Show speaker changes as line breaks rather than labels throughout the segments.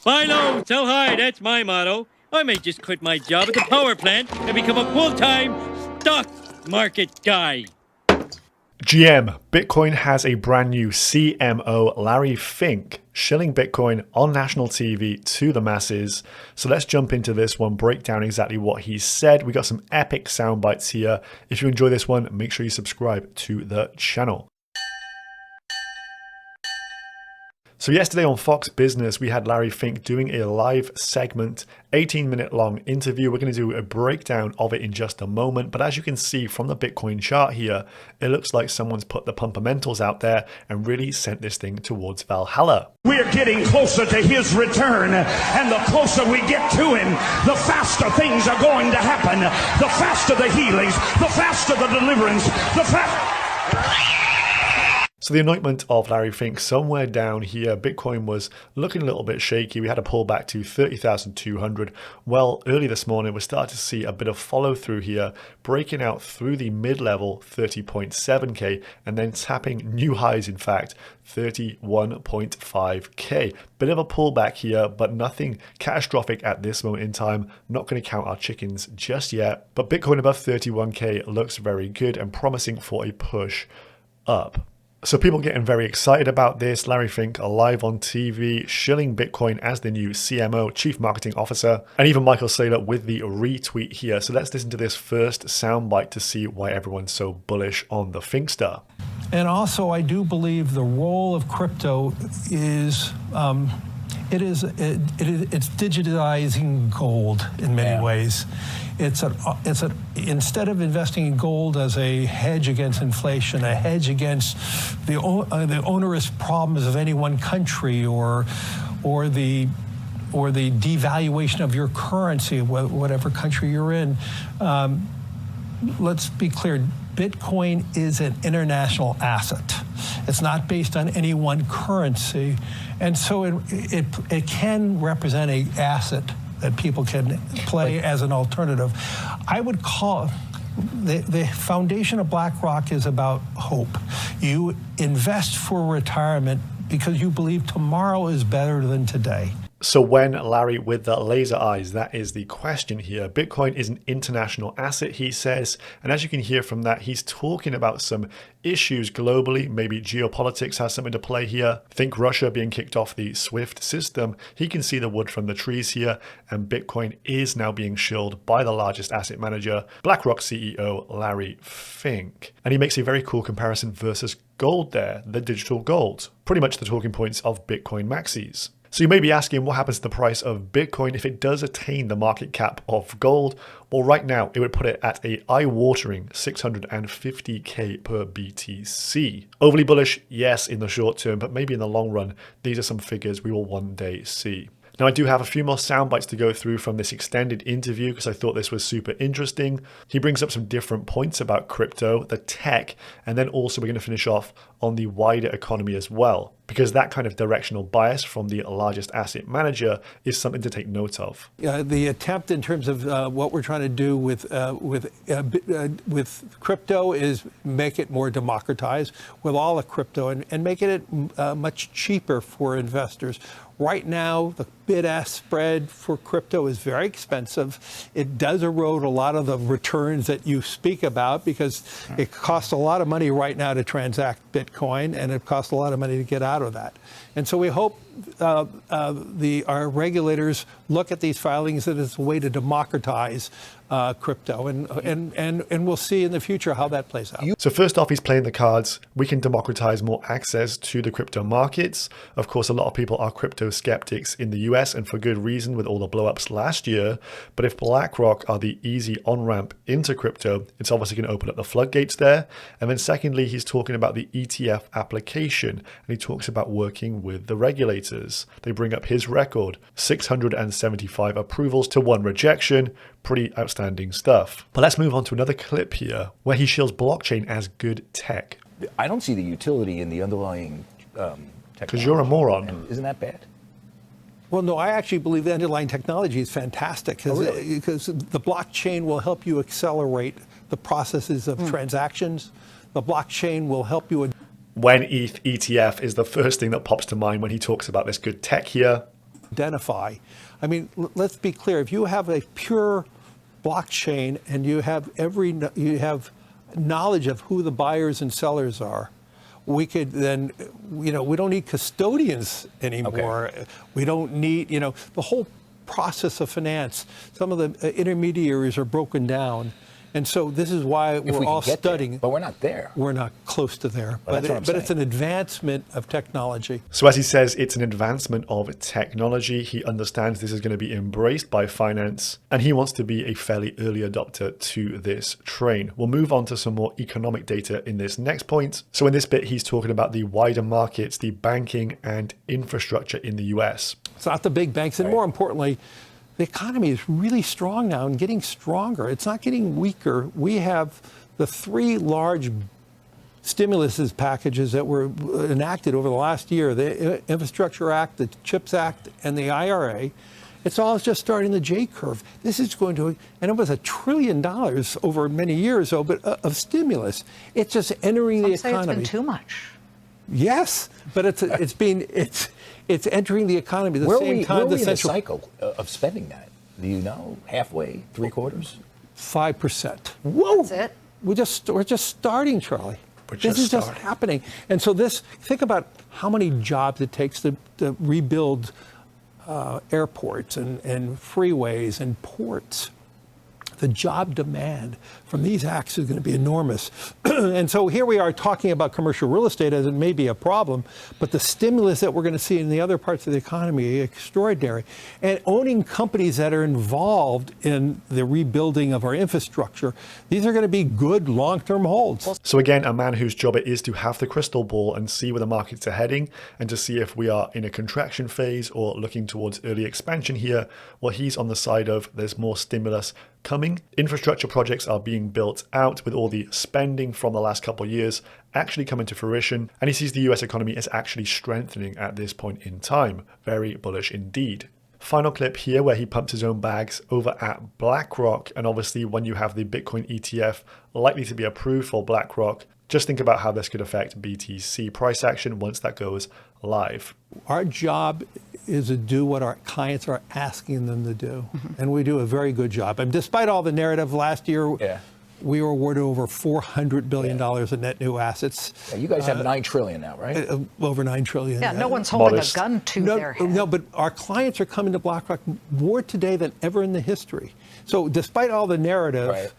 Buy low, sell high, that's my motto. I may just quit my job at the power plant and become a full-time stock market guy.
GM, Bitcoin has a brand new CMO, Larry Fink, shilling Bitcoin on national TV to the masses. So let's jump into this one, break down exactly what he said. We got some epic sound bites here. If you enjoy this one, make sure you subscribe to the channel. So yesterday on Fox Business, we had Larry Fink doing a live segment, 18-minute long interview. We're going to do a breakdown of it in just a moment. But as you can see from the Bitcoin chart here, it looks like someone's put the pumpamentals out there and really sent this thing towards Valhalla.
We're getting closer to his return, and the closer we get to him, the faster things are going to happen. The faster the healings, the faster the deliverance, the faster...
So the anointment of Larry Fink somewhere down here, Bitcoin was looking a little bit shaky. We had a pullback to 30,200. Well, early this morning, we're starting to see a bit of follow through here, breaking out through the mid-level 30.7K and then tapping new highs, in fact, 31.5K. Bit of a pullback here, but nothing catastrophic at this moment in time. Not going to count our chickens just yet, but Bitcoin above 31K looks very good and promising for a push up. So people getting very excited about this. Larry Fink live on TV, shilling Bitcoin as the new CMO, Chief Marketing Officer, and even Michael Saylor with the retweet here. So let's listen to this first soundbite to see why everyone's so bullish on the Finkster.
And also, I do believe the role of crypto is it's digitizing gold in many ways. Instead of investing in gold as a hedge against inflation, a hedge against the onerous problems of any one country, or the devaluation of your currency, whatever country you're in. Let's be clear. Bitcoin is an international asset. It's not based on any one currency, and so it can represent an asset that people can play as an alternative. I would call the foundation of Blackrock is about hope. You invest for retirement because you believe tomorrow is better than today.
So when Larry with the laser eyes, that is the question here. Bitcoin is an international asset, he says. And as you can hear from that, he's talking about some issues globally. Maybe geopolitics has something to play here. Think Russia being kicked off the SWIFT system. He can see the wood from the trees here. And Bitcoin is now being shilled by the largest asset manager, Blackrock CEO Larry Fink. And he makes a very cool comparison versus gold there, the digital gold. Pretty much the talking points of Bitcoin maxis. So you may be asking what happens to the price of Bitcoin if it does attain the market cap of gold. Well, right now it would put it at a eye-watering 650K per BTC. Overly bullish? Yes, in the short term, but maybe in the long run, these are some figures we will one day see. Now, I do have a few more sound bites to go through from this extended interview because I thought this was super interesting. He brings up some different points about crypto, the tech, and then also we're going to finish off on the wider economy as well, because that kind of directional bias from the largest asset manager is something to take note of.
The attempt in terms of what we're trying to do with crypto is make it more democratized with all of crypto and making it much cheaper for investors. Right now, the bid-ask spread for crypto is very expensive. It does erode a lot of the returns that you speak about because it costs a lot of money right now to transact Bitcoin, and it costs a lot of money to get out of that. And so we hope our regulators look at these filings as a way to democratize crypto, and we'll see in the future how that plays out.
So first off, he's playing the cards. We can democratize more access to the crypto markets. Of course, a lot of people are crypto skeptics in the US, and for good reason with all the blowups last year. But if BlackRock are the easy on-ramp into crypto, it's obviously going to open up the floodgates there. And then secondly, he's talking about the ETF application, and he talks about working with the regulators. They bring up his record, 675 approvals to 1 rejection. Pretty outstanding stuff. But let's move on to another clip here where he shills blockchain as good tech.
I don't see the utility in the underlying technology.
Because you're a moron.
And isn't that bad?
Well, no, I actually believe the underlying technology is fantastic because the blockchain will help you accelerate the processes of transactions. The blockchain will help you.
When ETH ETF is the first thing that pops to mind when he talks about this good tech here.
identify. I mean, let's be clear. If you have a pure blockchain and you have knowledge of who the buyers and sellers are, we could then, we don't need custodians anymore.
Okay.
We don't need, the whole process of finance. Some of the intermediaries are broken down. And so this is why we're all studying.
There, but we're not there.
We're not close to there.
Well,
but it's an advancement of technology.
So as he says, it's an advancement of technology. He understands this is going to be embraced by finance, and he wants to be a fairly early adopter to this train. We'll move on to some more economic data in this next point. So in this bit, he's talking about the wider markets, the banking and infrastructure in the US.
It's not the big banks. And more importantly, the economy is really strong now and getting stronger. It's not getting weaker. We have the 3 large stimulus packages that were enacted over the last year, the Infrastructure Act, the CHIPS Act, and the IRA. It's all just starting the J curve. This is going to, and it was $1 trillion over many years, of stimulus. It's just entering the economy.
Some say it's been too much.
Yes, but it's entering the economy the same time.
Where are we in the cycle of spending that? Do you know? Halfway, 3/4?
5%. Whoa!
That's it.
We're just starting, Charlie.
This
is just happening. And so think about how many jobs it takes to rebuild airports and freeways and ports. The job demand from these acts is going to be enormous. And so here we are talking about commercial real estate as it may be a problem, but the stimulus that we're going to see in the other parts of the economy is extraordinary. And owning companies that are involved in the rebuilding of our infrastructure, these are going to be good long-term holds.
So again, a man whose job it is to have the crystal ball and see where the markets are heading and to see if we are in a contraction phase or looking towards early expansion here. Well, he's on the side of there's more stimulus coming. Infrastructure projects are being built out with all the spending from the last couple of years actually coming to fruition, and he sees the US economy as actually strengthening at this point in time. Very bullish indeed. Final clip here where he pumped his own bags over at Blackrock, and obviously when you have the Bitcoin ETF likely to be approved for Blackrock, just think about how this could affect BTC price action once that goes live.
Our job is to do what our clients are asking them to do. And we do a very good job. And despite all the narrative last year, we were awarded over $400 billion in net new assets.
Yeah, you guys have $9 trillion now, right?
Over $9 trillion.
Yeah, no one's holding
Modest.
a gun to their head.
No, but our clients are coming to BlackRock more today than ever in the history. So despite all the narrative,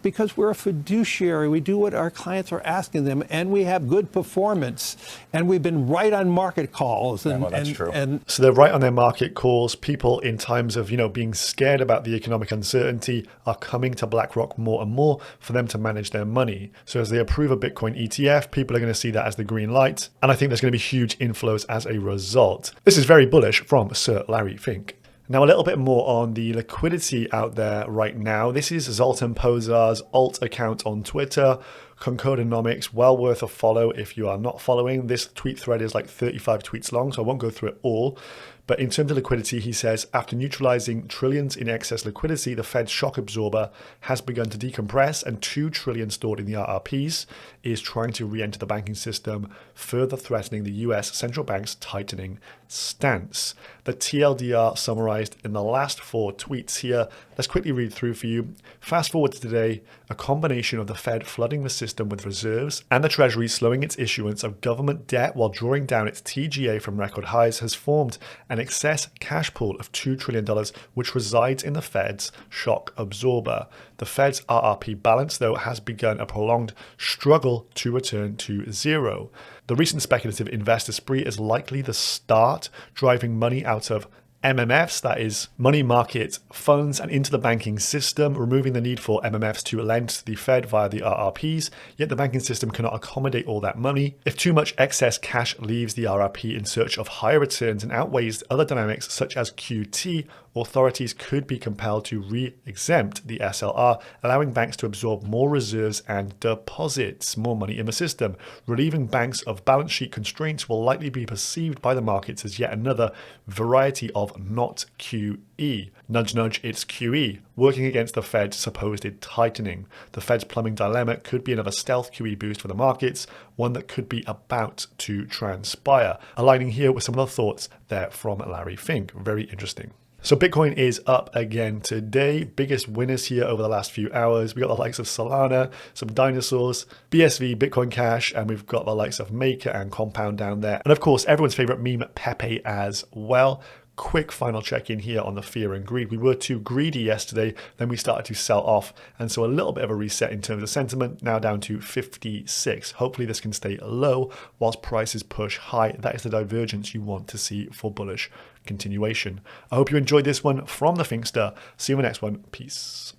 because we're a fiduciary, we do what our clients are asking them, and we have good performance, and we've been right on market calls. And,
well, that's true.
And
So they're right on their market calls. People in times of, being scared about the economic uncertainty are coming to BlackRock more and more for them to manage their money. So as they approve a Bitcoin ETF, people are going to see that as the green light. And I think there's going to be huge inflows as a result. This is very bullish from Sir Larry Fink. Now, a little bit more on the liquidity out there right now. This is Zoltan Pozar's alt account on Twitter, Concordonomics, well worth a follow if you are not following. This tweet thread is like 35 tweets long, so I won't go through it all. But in terms of liquidity, he says, after neutralizing trillions in excess liquidity, the Fed's shock absorber has begun to decompress, and $2 trillion stored in the RRPs is trying to re-enter the banking system, further threatening the US central bank's tightening stance. The TLDR summarized in the last 4 tweets here. Let's quickly read through for you. Fast forward to today, a combination of the Fed flooding the system with reserves and the Treasury slowing its issuance of government debt while drawing down its TGA from record highs has formed an excess cash pool of $2 trillion, which resides in the Fed's shock absorber. The Fed's RRP balance, though, has begun a prolonged struggle to return to zero. The recent speculative investor spree is likely the start, driving money out of MMFs, that is money market funds, and into the banking system, removing the need for MMFs to lend to the Fed via the RRPs, yet the banking system cannot accommodate all that money. If too much excess cash leaves the RRP in search of higher returns and outweighs other dynamics such as QT, authorities could be compelled to re-exempt the SLR, allowing banks to absorb more reserves and deposits, more money in the system. Relieving banks of balance sheet constraints will likely be perceived by the markets as yet another variety of stealth, not QE. Nudge, nudge, it's QE. Working against the Fed's supposed tightening. The Fed's plumbing dilemma could be another stealth QE boost for the markets, one that could be about to transpire. Aligning here with some of the thoughts there from Larry Fink. Very interesting. So Bitcoin is up again today. Biggest winners here over the last few hours. We got the likes of Solana, some dinosaurs, BSV, Bitcoin Cash, and we've got the likes of Maker and Compound down there. And of course, everyone's favorite meme, Pepe, as well. Quick final check in here on the fear and greed. We were too greedy yesterday, then we started to sell off, and so a little bit of a reset in terms of sentiment, now down to 56. Hopefully this can stay low whilst prices push high. That is the divergence you want to see for bullish continuation. I hope you enjoyed this one from the Finkster. See you in the next one. Peace.